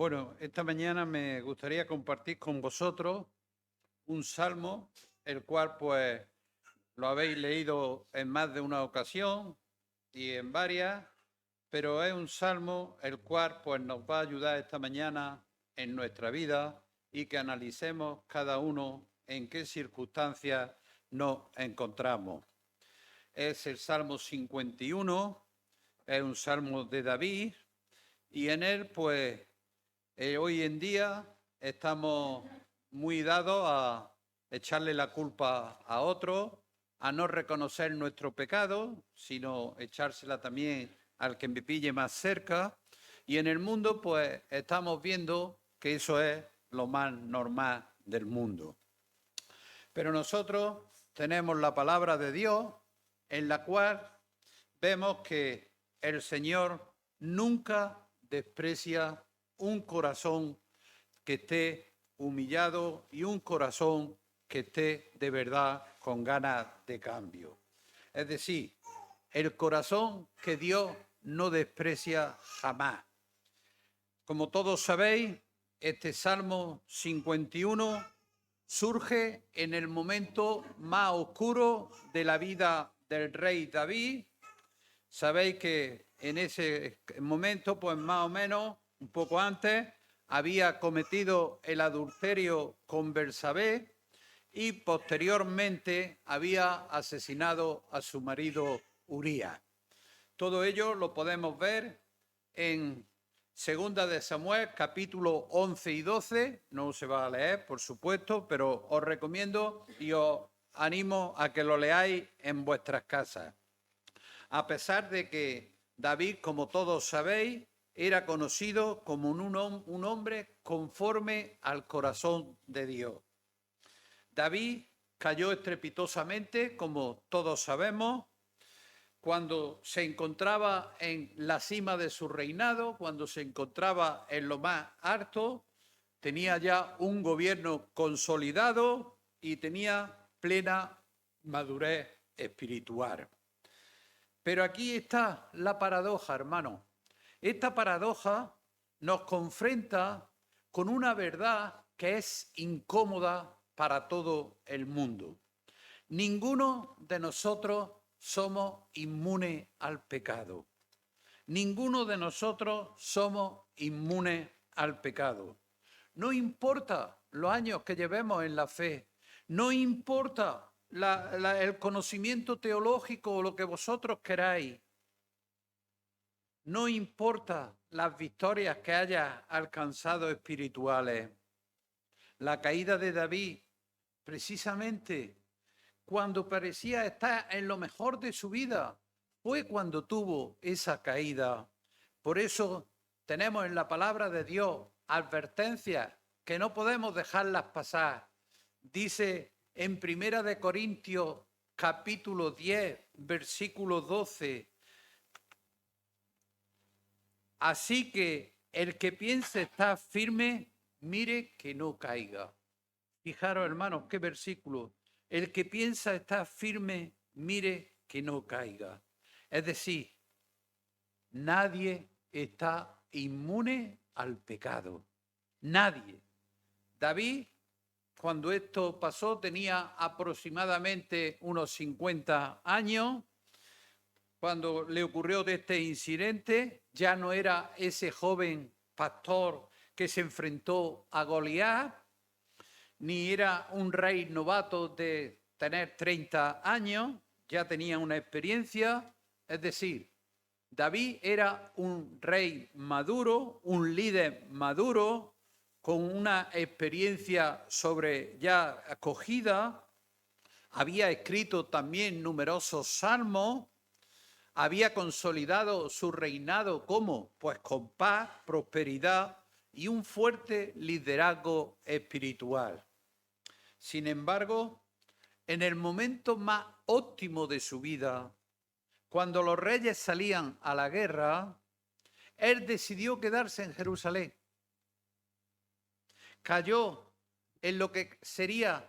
Bueno, esta mañana me gustaría compartir con vosotros un salmo, el cual pues lo habéis leído en más de una ocasión y en varias, pero es un salmo el cual pues nos va a ayudar esta mañana en nuestra vida y que analicemos cada uno en qué circunstancias nos encontramos. Es el Salmo 51, es un salmo de David y en él pues hoy en día estamos muy dados a echarle la culpa a otros, a no reconocer nuestro pecado, sino echársela también al que me pille más cerca. Y en el mundo, pues estamos viendo que eso es lo más normal del mundo. Pero nosotros tenemos la palabra de Dios en la cual vemos que el Señor nunca desprecia un corazón que esté humillado y un corazón que esté de verdad con ganas de cambio. Es decir, el corazón que Dios no desprecia jamás. Como todos sabéis, este Salmo 51 surge en el momento más oscuro de la vida del rey David. Sabéis que en ese momento, pues más o menos, un poco antes, había cometido el adulterio con Betsabé y posteriormente había asesinado a su marido Urías. Todo ello lo podemos ver en Segunda de Samuel, capítulo 11 y 12. No se va a leer, por supuesto, pero os recomiendo y os animo a que lo leáis en vuestras casas. A pesar de que David, como todos sabéis, era conocido como un hombre conforme al corazón de Dios. David cayó estrepitosamente, como todos sabemos, cuando se encontraba en la cima de su reinado, cuando se encontraba en lo más alto, tenía ya un gobierno consolidado y tenía plena madurez espiritual. Pero aquí está la paradoja, hermano. Esta paradoja nos confronta con una verdad que es incómoda para todo el mundo. Ninguno de nosotros somos inmunes al pecado. Ninguno de nosotros somos inmunes al pecado. No importa los años que llevemos en la fe, no importa el conocimiento teológico o lo que vosotros queráis, no importa las victorias que hayas alcanzado espirituales. La caída de David, precisamente cuando parecía estar en lo mejor de su vida, fue cuando tuvo esa caída. Por eso tenemos en la palabra de Dios advertencias que no podemos dejarlas pasar. Dice en Primera de Corintios capítulo 10, versículo 12, así que el que piense estar firme, mire que no caiga. Fijaros, hermanos, qué versículo. El que piensa estar firme, mire que no caiga. Es decir, nadie está inmune al pecado. Nadie. David, cuando esto pasó, tenía aproximadamente unos 50 años. Cuando le ocurrió de este incidente, ya no era ese joven pastor que se enfrentó a Goliat, ni era un rey novato de tener 30 años, ya tenía una experiencia. Es decir, David era un rey maduro, un líder maduro, con una experiencia sobre ya acogida. Había escrito también numerosos salmos, había consolidado su reinado como, pues con paz, prosperidad y un fuerte liderazgo espiritual. Sin embargo, en el momento más óptimo de su vida, cuando los reyes salían a la guerra, él decidió quedarse en Jerusalén. Cayó en lo que sería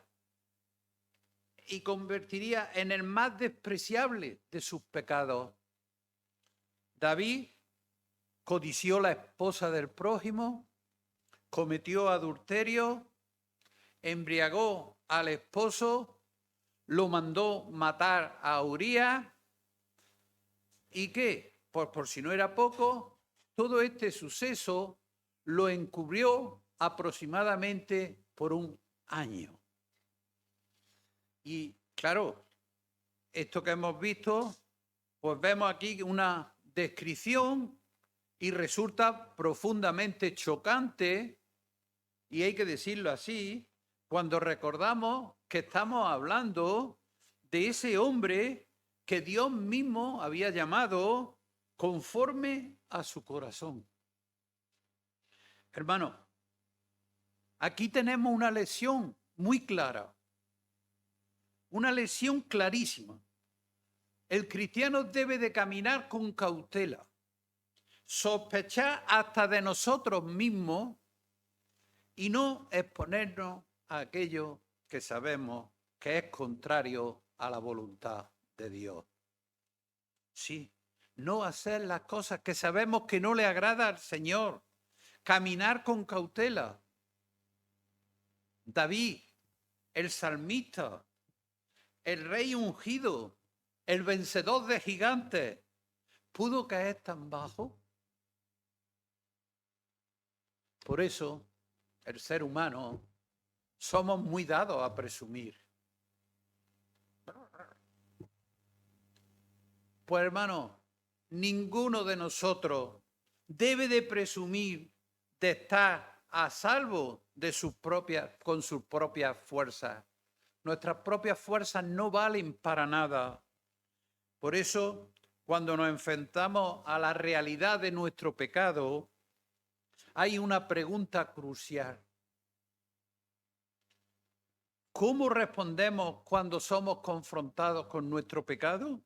y convertiría en el más despreciable de sus pecados. David codició la esposa del prójimo, cometió adulterio, embriagó al esposo, lo mandó matar a Urías. ¿Y qué? Pues por si no era poco, todo este suceso lo encubrió aproximadamente por un año. Y claro, esto que hemos visto, pues vemos aquí una descripción y resulta profundamente chocante, y hay que decirlo así, cuando recordamos que estamos hablando de ese hombre que Dios mismo había llamado conforme a su corazón. Hermano, aquí tenemos una lección muy clara, una lección clarísima. El cristiano debe de caminar con cautela, sospechar hasta de nosotros mismos y no exponernos a aquello que sabemos que es contrario a la voluntad de Dios. Sí, no hacer las cosas que sabemos que no le agrada al Señor. Caminar con cautela. David, el salmista, el rey ungido, el vencedor de gigantes, ¿pudo caer tan bajo? Por eso, el ser humano, somos muy dados a presumir. Pues hermano, ninguno de nosotros debe de presumir de estar a salvo de con sus propias fuerzas. Nuestras propias fuerzas no valen para nada. Por eso, cuando nos enfrentamos a la realidad de nuestro pecado, hay una pregunta crucial. ¿Cómo respondemos cuando somos confrontados con nuestro pecado?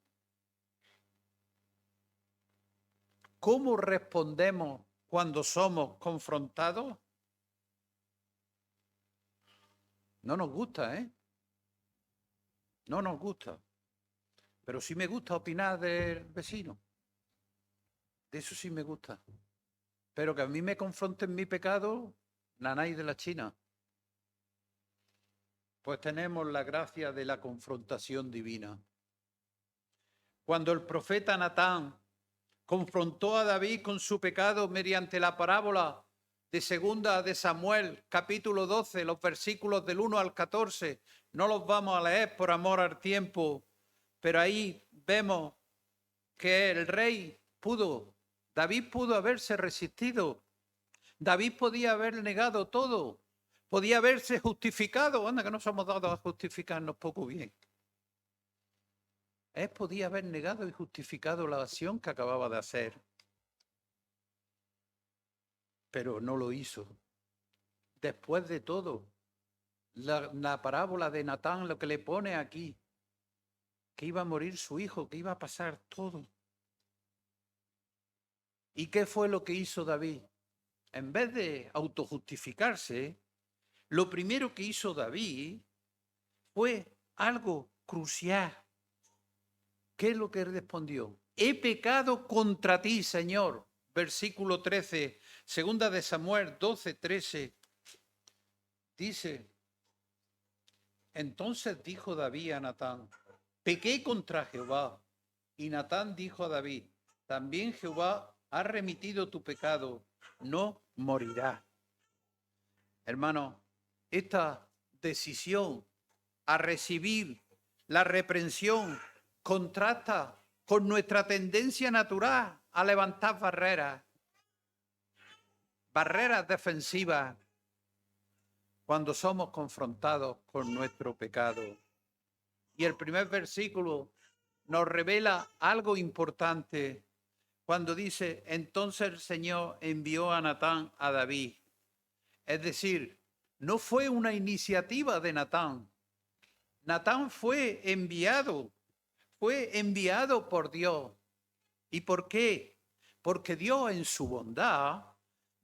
¿Cómo respondemos cuando somos confrontados? No nos gusta, ¿eh? No nos gusta. Pero sí me gusta opinar del vecino. De eso sí me gusta. Pero que a mí me confronten mi pecado, nanay de la China. Pues tenemos la gracia de la confrontación divina. Cuando el profeta Natán confrontó a David con su pecado mediante la parábola de segunda de Samuel, capítulo 12, los versículos del 1 al 14, no los vamos a leer por amor al tiempo, pero ahí vemos que el rey David pudo haberse resistido, David podía haber negado todo, podía haberse justificado, anda que no somos dados a justificarnos poco bien. Él podía haber negado y justificado la acción que acababa de hacer, pero no lo hizo. Después de todo, la parábola de Natán lo que le pone aquí, que iba a morir su hijo, que iba a pasar todo. ¿Y qué fue lo que hizo David? En vez de autojustificarse, lo primero que hizo David fue algo crucial. ¿Qué es lo que respondió? He pecado contra ti, Señor. Versículo 13, segunda de Samuel 12, 13. Dice, entonces dijo David a Natán, pequé contra Jehová. Y Natán dijo a David, también Jehová ha remitido tu pecado, no morirás. Hermano, esta decisión a recibir la reprensión contrasta con nuestra tendencia natural a levantar barreras defensivas cuando somos confrontados con nuestro pecado. Y el primer versículo nos revela algo importante cuando dice, entonces el Señor envió a Natán a David. Es decir, no fue una iniciativa de Natán. Natán fue enviado por Dios. ¿Y por qué? Porque Dios en su bondad,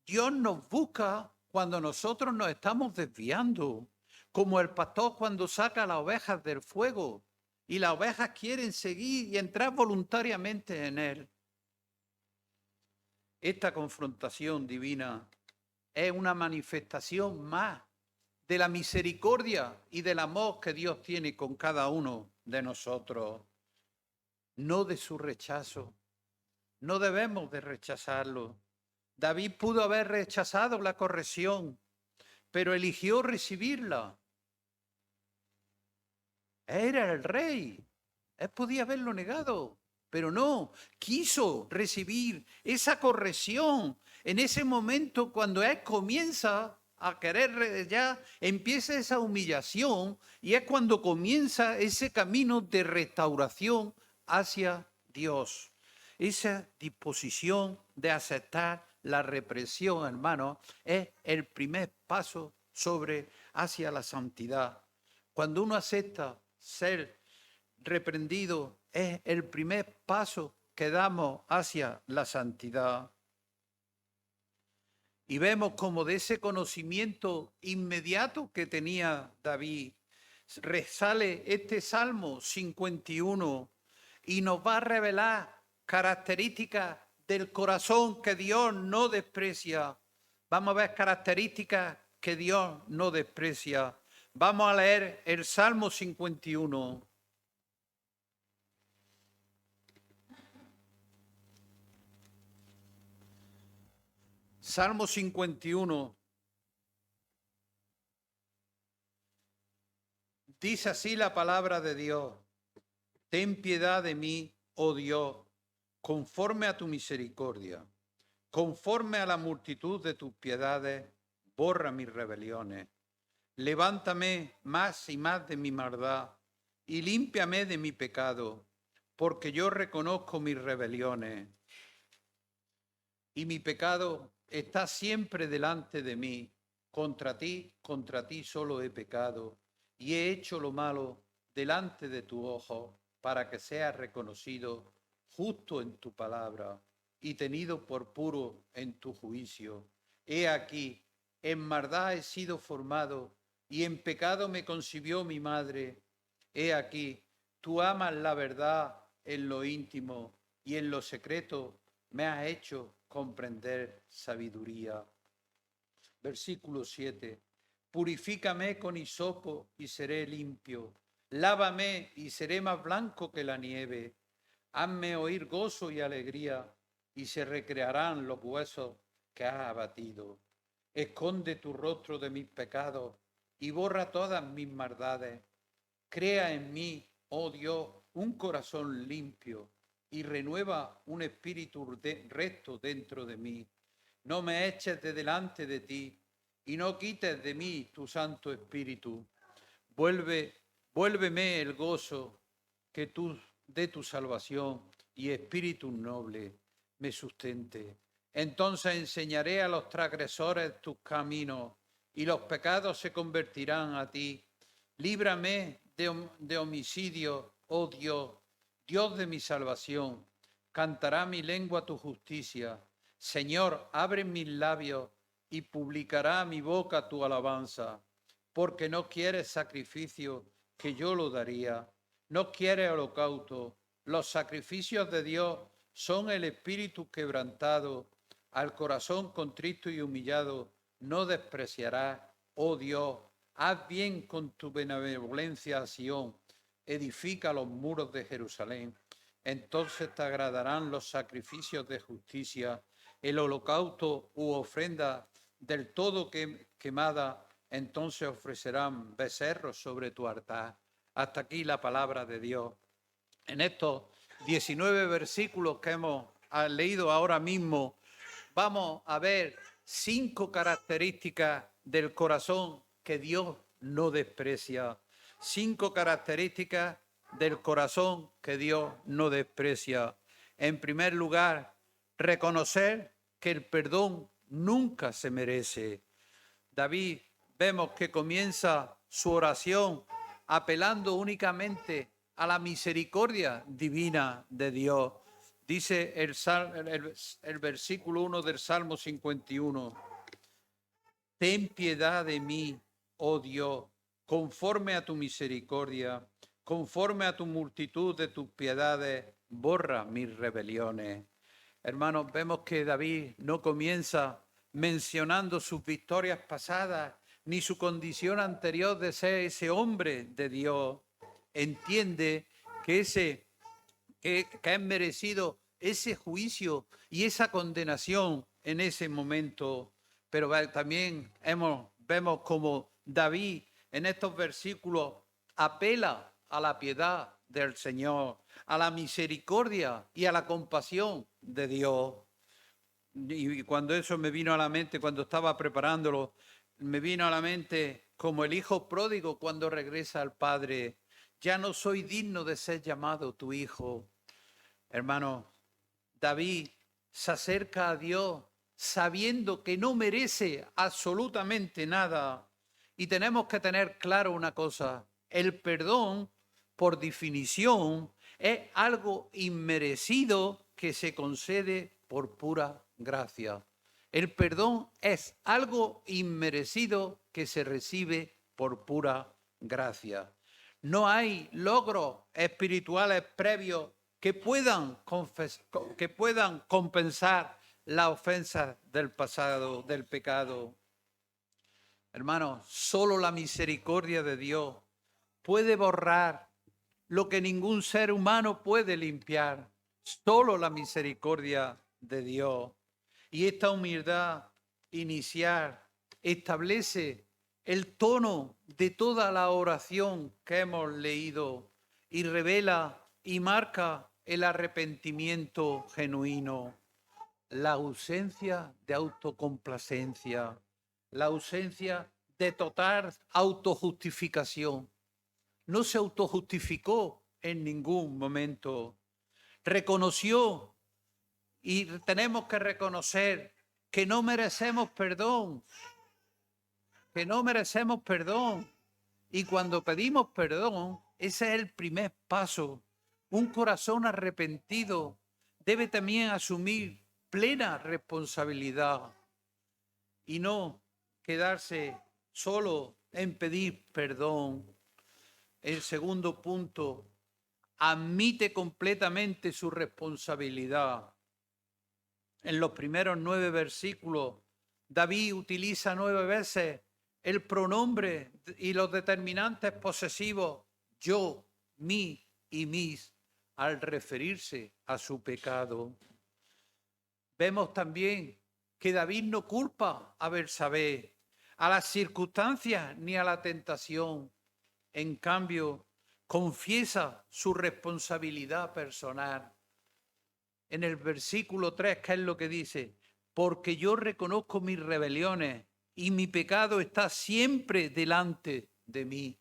Dios nos busca cuando nosotros nos estamos desviando, como el pastor cuando saca las ovejas del fuego y las ovejas quieren seguir y entrar voluntariamente en él. Esta confrontación divina es una manifestación más de la misericordia y del amor que Dios tiene con cada uno de nosotros, no de su rechazo. No debemos de rechazarlo. David pudo haber rechazado la corrección, pero eligió recibirla. Era el rey. Él podía haberlo negado, pero no, quiso recibir esa corrección. En ese momento, cuando él comienza a querer, ya empieza esa humillación y es cuando comienza ese camino de restauración hacia Dios. Esa disposición de aceptar la represión, hermano, es el primer paso hacia la santidad. Cuando uno acepta ser reprendido, es el primer paso que damos hacia la santidad. Y vemos como de ese conocimiento inmediato que tenía David, resale este Salmo 51 y nos va a revelar características del corazón que Dios no desprecia. Vamos a ver características que Dios no desprecia. Vamos a leer el Salmo 51. Salmo 51. Dice así la palabra de Dios: ten piedad de mí, oh Dios, conforme a tu misericordia, conforme a la multitud de tus piedades, borra mis rebeliones. Levántame más y más de mi maldad y límpiame de mi pecado, porque yo reconozco mis rebeliones y mi pecado está siempre delante de mí. Contra ti solo he pecado y he hecho lo malo delante de tu ojo, para que seas reconocido justo en tu palabra y tenido por puro en tu juicio. He aquí, en maldad he sido formado y en pecado me concibió mi madre. He aquí, tú amas la verdad en lo íntimo y en lo secreto me has hecho comprender sabiduría. Versículo 7. Purifícame con hisopo y seré limpio. Lávame y seré más blanco que la nieve. Hazme oír gozo y alegría, y se recrearán los huesos que has abatido. Esconde tu rostro de mis pecados y borra todas mis maldades. Crea en mí, oh Dios, un corazón limpio y renueva un espíritu recto dentro de mí. No me eches de delante de ti y no quites de mí tu Santo Espíritu. Vuélveme el gozo que tú de tu salvación y espíritu noble me sustente. Entonces enseñaré a los transgresores tus caminos y los pecados se convertirán a ti. Líbrame de homicidio, oh Dios, Dios de mi salvación. Cantará mi lengua tu justicia. Señor, abre mis labios y publicará mi boca tu alabanza. Porque no quieres sacrificio, que yo lo daría. No quieres holocausto. Los sacrificios de Dios son el espíritu quebrantado. Al corazón contrito y humillado no despreciarás, oh Dios. Haz bien con tu benevolencia a Sión. Edifica los muros de Jerusalén. Entonces te agradarán los sacrificios de justicia, el holocausto u ofrenda del todo quemada. Entonces ofrecerán becerros sobre tu altar. Hasta aquí la palabra de Dios. En estos 19 versículos que hemos leído ahora mismo, vamos a ver 5 características del corazón que Dios no desprecia. 5 características del corazón que Dios no desprecia. En primer lugar, reconocer que el perdón nunca se merece. David, vemos que comienza su oración apelando únicamente a la misericordia divina de Dios. Dice el versículo 1 del Salmo 51. Ten piedad de mí, oh Dios, conforme a tu misericordia, conforme a tu multitud de tus piedades, borra mis rebeliones. Hermanos, vemos que David no comienza mencionando sus victorias pasadas, ni su condición anterior de ser ese hombre de Dios. Entiende que es merecido ese juicio y esa condenación en ese momento. Pero también vemos como David en estos versículos apela a la piedad del Señor, a la misericordia y a la compasión de Dios. Y cuando eso me vino a la mente, cuando estaba preparándolo, me vino a la mente como el hijo pródigo cuando regresa al padre. Ya no soy digno de ser llamado tu hijo. Hermano, David se acerca a Dios sabiendo que no merece absolutamente nada. Y tenemos que tener claro una cosa: el perdón, por definición, es algo inmerecido que se concede por pura gracia. El perdón es algo inmerecido que se recibe por pura gracia. No hay logros espirituales previos que puedan compensar la ofensa del pasado, del pecado. Hermanos, solo la misericordia de Dios puede borrar lo que ningún ser humano puede limpiar. Solo la misericordia de Dios. Y esta humildad inicial establece el tono de toda la oración que hemos leído y revela y marca el arrepentimiento genuino, la ausencia de autocomplacencia, la ausencia de total autojustificación. No se autojustificó en ningún momento. Reconoció, y tenemos que reconocer, que no merecemos perdón, que no merecemos perdón. Y cuando pedimos perdón, ese es el primer paso. Un corazón arrepentido debe también asumir plena responsabilidad y no quedarse solo en pedir perdón. El segundo punto, admite completamente su responsabilidad. En los primeros 9 versículos, David utiliza 9 veces el pronombre y los determinantes posesivos yo, mí y mis al referirse a su pecado. Vemos también que David no culpa a Betsabé, a las circunstancias ni a la tentación. En cambio, confiesa su responsabilidad personal. En el versículo 3, ¿qué es lo que dice? Porque yo reconozco mis rebeliones y mi pecado está siempre delante de mí.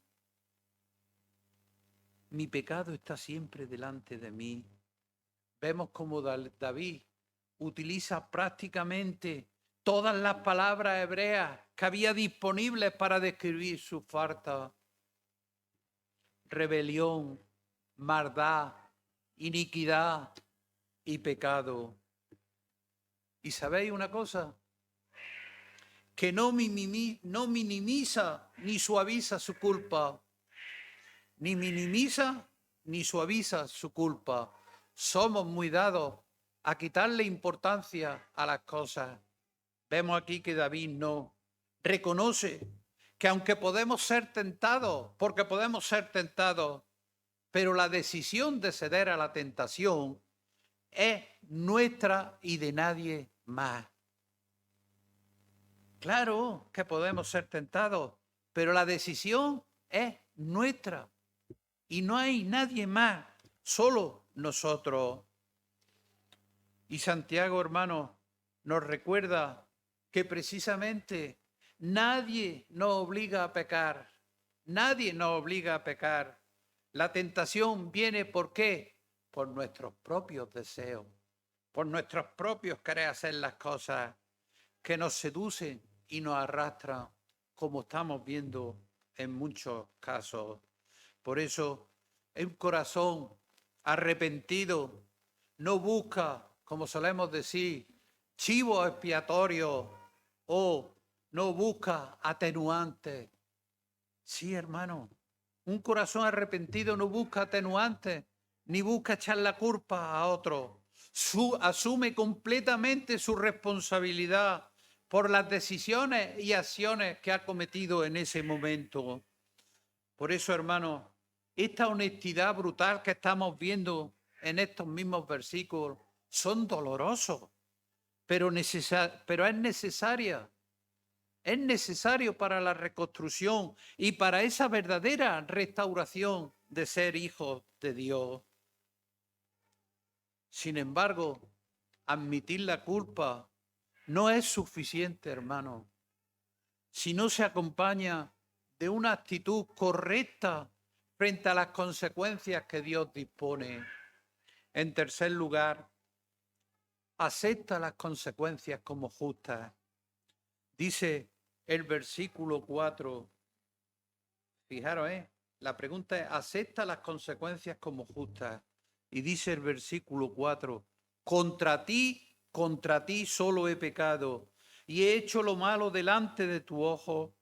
Mi pecado está siempre delante de mí. Vemos como David utiliza prácticamente todas las palabras hebreas que había disponibles para describir su falta. Rebelión, maldad, iniquidad y pecado. ¿Y sabéis una cosa? Que no minimiza ni suaviza su culpa. Ni minimiza ni suaviza su culpa. Somos muy dados a quitarle importancia a las cosas. Vemos aquí que David no reconoce que aunque podemos ser tentados, porque podemos ser tentados, pero la decisión de ceder a la tentación es nuestra y de nadie más. Claro que podemos ser tentados, pero la decisión es nuestra y no hay nadie más, solo nosotros. Y Santiago, hermano, nos recuerda que precisamente nadie nos obliga a pecar. Nadie nos obliga a pecar. La tentación viene, ¿por qué? Por nuestros propios deseos, por nuestros propios querer hacer las cosas que nos seducen y nos arrastran, como estamos viendo en muchos casos. Por eso, un corazón arrepentido no busca, como solemos decir, chivo expiatorio o no busca atenuantes. Sí, hermano, un corazón arrepentido no busca atenuantes ni busca echar la culpa a otro. Asume completamente su responsabilidad por las decisiones y acciones que ha cometido en ese momento. Por eso, hermanos, esta honestidad brutal que estamos viendo en estos mismos versículos son dolorosos, pero es necesaria. Es necesario para la reconstrucción y para esa verdadera restauración de ser hijos de Dios. Sin embargo, admitir la culpa no es suficiente, hermano, si no se acompaña de una actitud correcta frente a las consecuencias que Dios dispone. En tercer lugar, acepta las consecuencias como justas. Dice el versículo 4, fijaros, la pregunta es, ¿acepta las consecuencias como justas? Y dice el versículo 4, contra ti solo he pecado y he hecho lo malo delante de tu ojo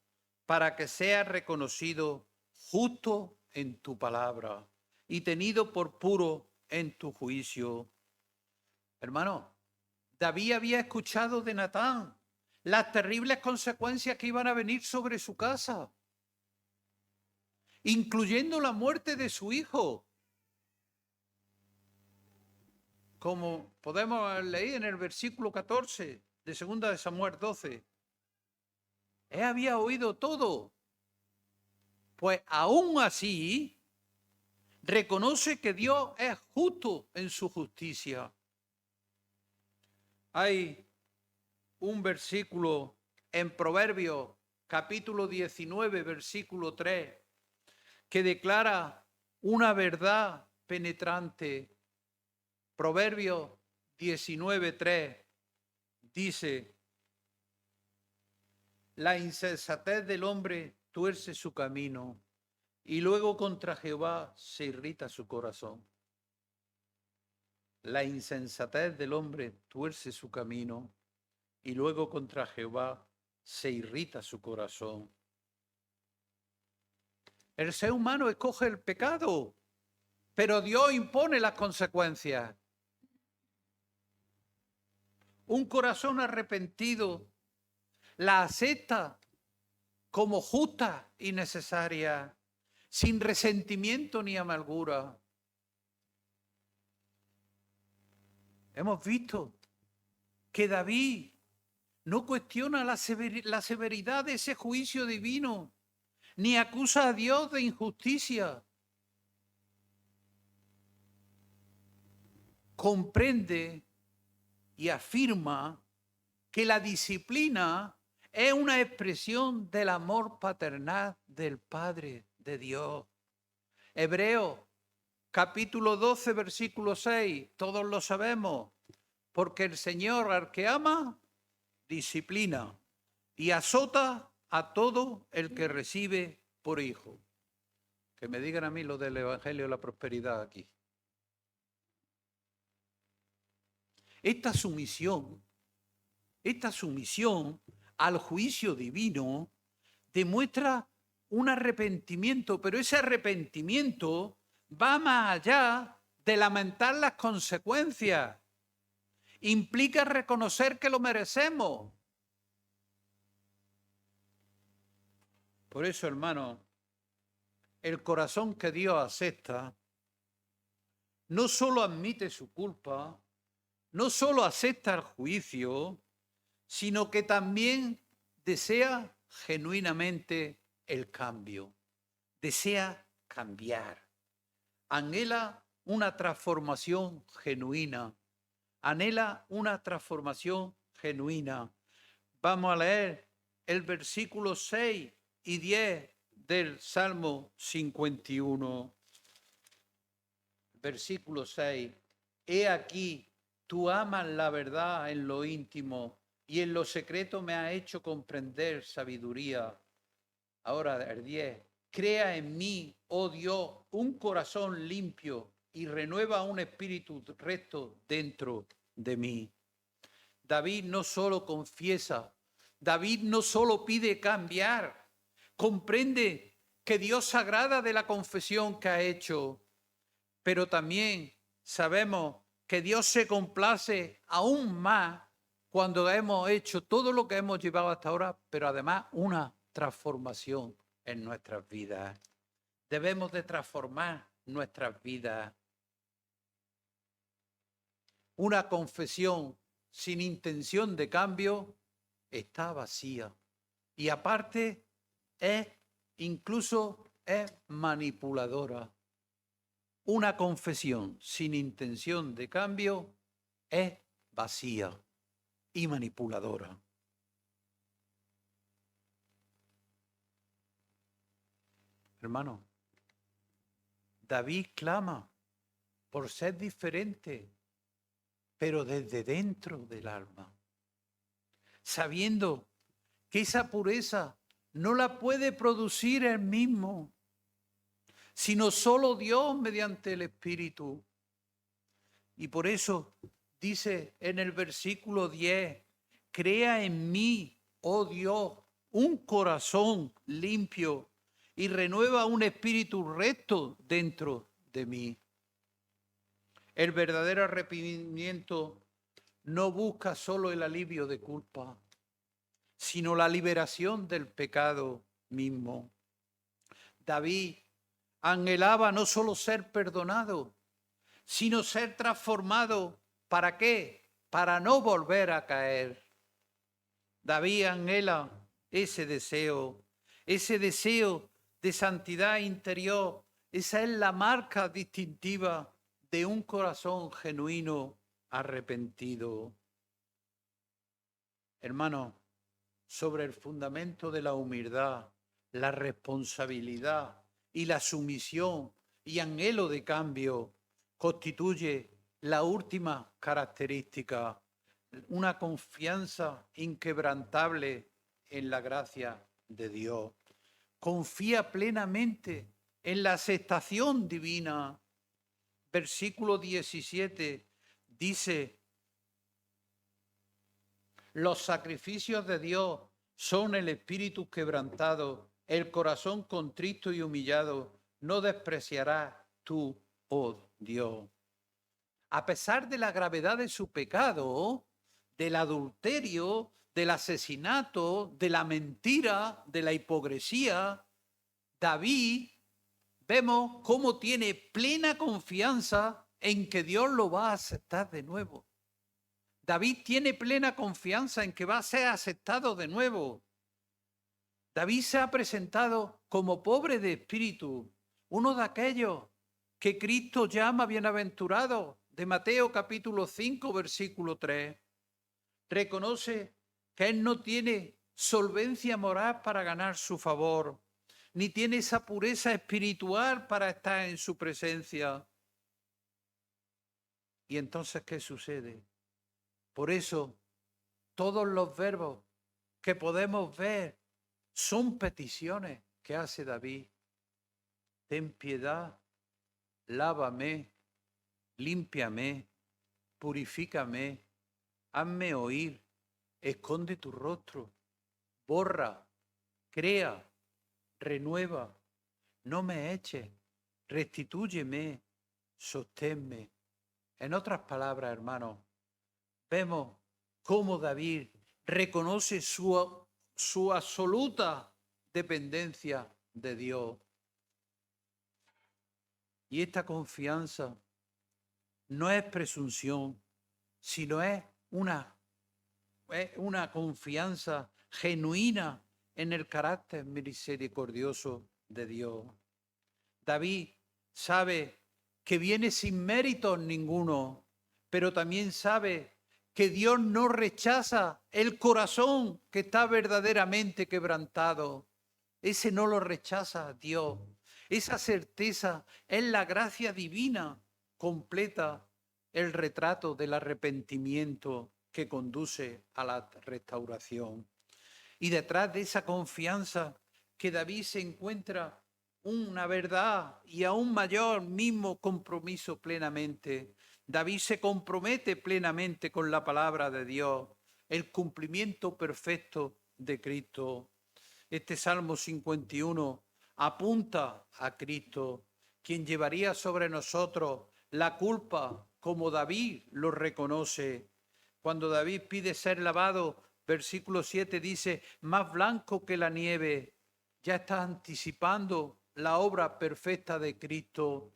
para que seas reconocido justo en tu palabra y tenido por puro en tu juicio. Hermano, David había escuchado de Natán las terribles consecuencias que iban a venir sobre su casa, incluyendo la muerte de su hijo. Como podemos leer en el versículo 14 de 2 de Samuel 12. Él había oído todo. Pues aún así, reconoce que Dios es justo en su justicia. Hay un versículo en Proverbios, capítulo 19, versículo 3, que declara una verdad penetrante. Proverbios 19:3 dice: la insensatez del hombre tuerce su camino y luego contra Jehová se irrita su corazón. La insensatez del hombre tuerce su camino y luego contra Jehová se irrita su corazón. El ser humano escoge el pecado, pero Dios impone las consecuencias. Un corazón arrepentido la acepta como justa y necesaria, sin resentimiento ni amargura. Hemos visto que David no cuestiona la severidad de ese juicio divino, ni acusa a Dios de injusticia. Comprende y afirma que la disciplina es una expresión del amor paternal del Padre de Dios. Hebreos, capítulo 12, versículo 6, todos lo sabemos, porque el Señor al que ama, disciplina y azota a todo el que recibe por hijo. Que me digan a mí lo del Evangelio de la Prosperidad aquí. Esta sumisión al juicio divino demuestra un arrepentimiento, pero ese arrepentimiento va más allá de lamentar las consecuencias. Implica reconocer que lo merecemos. Por eso, hermano, el corazón que Dios acepta no solo admite su culpa, no solo acepta el juicio, sino que también desea genuinamente el cambio, desea cambiar, anhela una transformación genuina, Vamos a leer el versículo 6 y 10 del Salmo 51. Versículo 6. He aquí, tú amas la verdad en lo íntimo y en lo secreto me ha hecho comprender sabiduría. Ahora el 10. Crea en mí, oh Dios, un corazón limpio y renueva un espíritu recto dentro de mí. David no solo confiesa, David no solo pide cambiar, comprende que Dios se agrada de la confesión que ha hecho, pero también sabemos que Dios se complace aún más cuando hemos hecho todo lo que hemos llevado hasta ahora, pero además una transformación en nuestras vidas. Debemos de transformar nuestras vidas. Una confesión sin intención de cambio está vacía. Y aparte, incluso es manipuladora. Una confesión sin intención de cambio es vacía y manipuladora. Hermano, David clama por ser diferente, pero desde dentro del alma, sabiendo que esa pureza no la puede producir él mismo, sino solo Dios mediante el Espíritu. Y por eso dice en el versículo 10, crea en mí, oh Dios, un corazón limpio y renueva un espíritu recto dentro de mí. El verdadero arrepentimiento no busca solo el alivio de culpa, sino la liberación del pecado mismo. David anhelaba no solo ser perdonado, sino ser transformado. ¿Para qué? Para no volver a caer. David anhela ese deseo de santidad interior. Esa es la marca distintiva de un corazón genuino arrepentido. Hermano, sobre el fundamento de la humildad, la responsabilidad y la sumisión y anhelo de cambio, constituye la última característica, una confianza inquebrantable en la gracia de Dios. Confía plenamente en la aceptación divina. Versículo 17 dice: los sacrificios de Dios son el espíritu quebrantado, el corazón contrito y humillado, no despreciarás tú, oh Dios. A pesar de la gravedad de su pecado, del adulterio, del asesinato, de la mentira, de la hipocresía, David vemos cómo tiene plena confianza en que Dios lo va a aceptar de nuevo. David tiene plena confianza en que va a ser aceptado de nuevo. David se ha presentado como pobre de espíritu, uno de aquellos que Cristo llama bienaventurado, de Mateo capítulo 5, versículo 3. Reconoce que él no tiene solvencia moral para ganar su favor, ni tiene esa pureza espiritual para estar en su presencia. ¿Y entonces qué sucede? Por eso, todos los verbos que podemos ver son peticiones que hace David. Ten piedad, lávame, límpiame, purifícame, hazme oír, esconde tu rostro, borra, crea, renueva, no me eches, restitúyeme, sosténme. En otras palabras, hermanos, vemos cómo David reconoce su absoluta dependencia de Dios. Y esta confianza no es presunción, sino es una confianza genuina en el carácter misericordioso de Dios. David sabe que viene sin méritos ninguno, pero también sabe que Dios no rechaza el corazón que está verdaderamente quebrantado. Ese no lo rechaza Dios. Esa certeza es la gracia divina, completa el retrato del arrepentimiento que conduce a la restauración. Y detrás de esa confianza que David se encuentra una verdad y aún mayor mismo compromiso plenamente. David se compromete plenamente con la palabra de Dios, el cumplimiento perfecto de Cristo. Este Salmo 51 apunta a Cristo, quien llevaría sobre nosotros la culpa como David lo reconoce. Cuando David pide ser lavado, versículo 7 dice, más blanco que la nieve. Ya está anticipando la obra perfecta de Cristo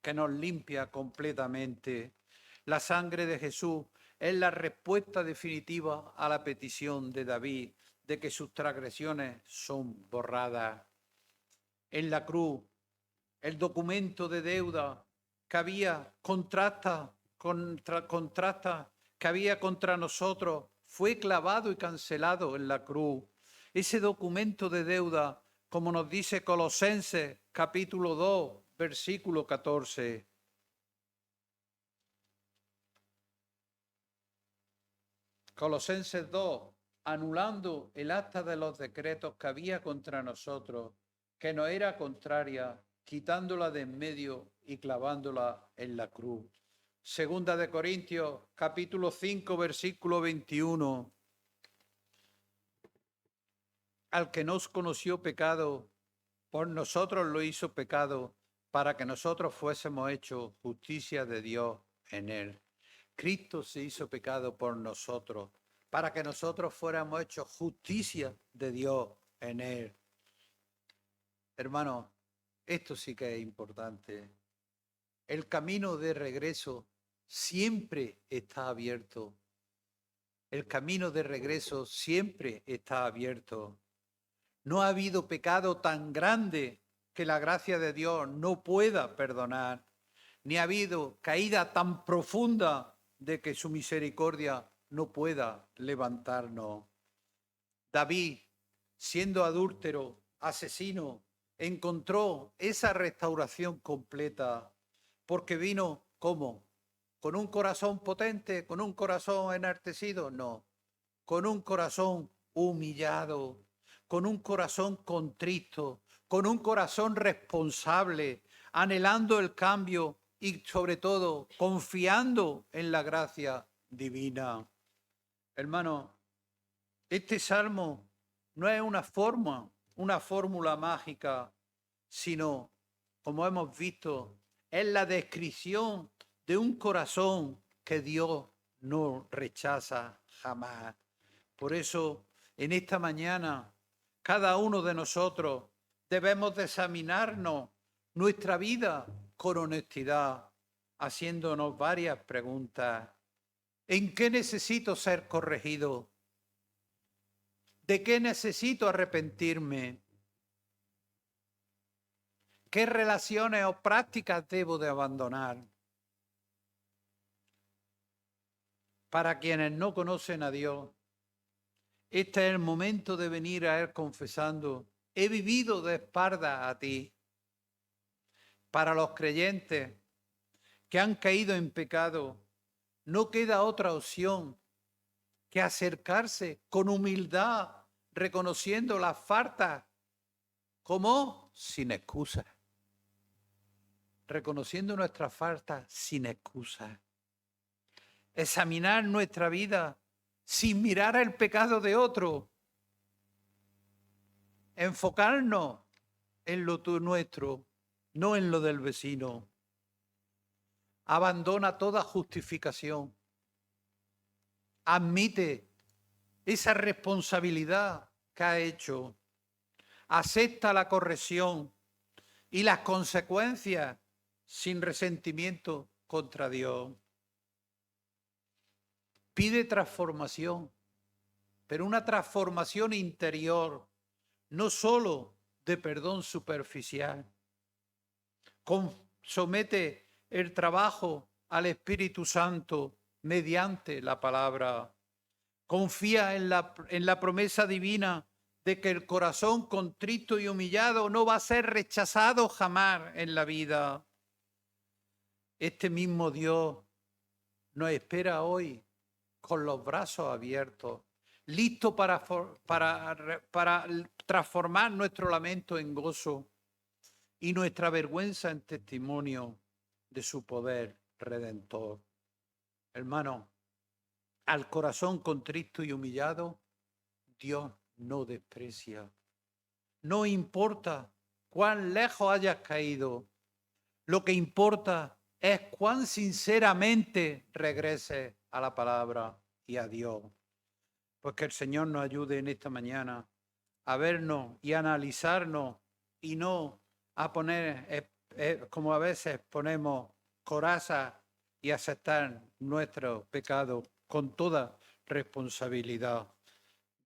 que nos limpia completamente. La sangre de Jesús es la respuesta definitiva a la petición de David de que sus transgresiones son borradas. En la cruz, el documento de deuda que había contrasta que había contra nosotros fue clavado y cancelado en la cruz. Ese documento de deuda, como nos dice Colosenses capítulo 2, versículo 14. Colosenses 2, anulando el acta de los decretos que había contra nosotros, que nos era contraria, quitándola de en medio y clavándola en la cruz. Segunda de Corintios, capítulo 5, versículo 21. Al que nos conoció pecado, por nosotros lo hizo pecado, para que nosotros fuésemos hechos justicia de Dios en él. Cristo se hizo pecado por nosotros, para que nosotros fuéramos hechos justicia de Dios en él. Hermanos, esto sí que es importante. El camino de regreso siempre está abierto. El camino de regreso siempre está abierto. No ha habido pecado tan grande que la gracia de Dios no pueda perdonar, ni ha habido caída tan profunda de que su misericordia no pueda levantarnos. David, siendo adúltero, asesino, encontró esa restauración completa, porque vino, ¿cómo? ¿Con un corazón potente, con un corazón enartecido? No, con un corazón humillado, con un corazón contrito, con un corazón responsable, anhelando el cambio y sobre todo confiando en la gracia divina. Hermano, este salmo no es una fórmula mágica, sino, como hemos visto, es la descripción de un corazón que Dios no rechaza jamás. Por eso, en esta mañana, cada uno de nosotros debemos de examinarnos nuestra vida con honestidad, haciéndonos varias preguntas. ¿En qué necesito ser corregido? ¿De qué necesito arrepentirme? ¿Qué relaciones o prácticas debo de abandonar? Para quienes no conocen a Dios, este es el momento de venir a Él confesando, he vivido de espaldas a ti. Para los creyentes que han caído en pecado, no queda otra opción que acercarse con humildad, reconociendo las faltas como sin excusa. Reconociendo nuestras faltas sin excusa. Examinar nuestra vida sin mirar el pecado de otro. Enfocarnos en lo nuestro, no en lo del vecino. Abandona toda justificación. Admite esa responsabilidad que ha hecho. Acepta la corrección y las consecuencias sin resentimiento contra Dios. Pide transformación, pero una transformación interior, no solo de perdón superficial. Somete el trabajo al Espíritu Santo mediante la palabra. Confía en la promesa divina de que el corazón contrito y humillado no va a ser rechazado jamás en la vida. Este mismo Dios nos espera hoy con los brazos abiertos, listo para transformar nuestro lamento en gozo y nuestra vergüenza en testimonio de su poder redentor. Hermano, al corazón contrito y humillado, Dios no desprecia. No importa cuán lejos hayas caído, lo que importa es cuán sinceramente regreses a la palabra. y a Dios. Pues que el Señor nos ayude en esta mañana a vernos y a analizarnos y no a poner, como a veces ponemos, coraza y aceptar nuestro pecado con toda responsabilidad.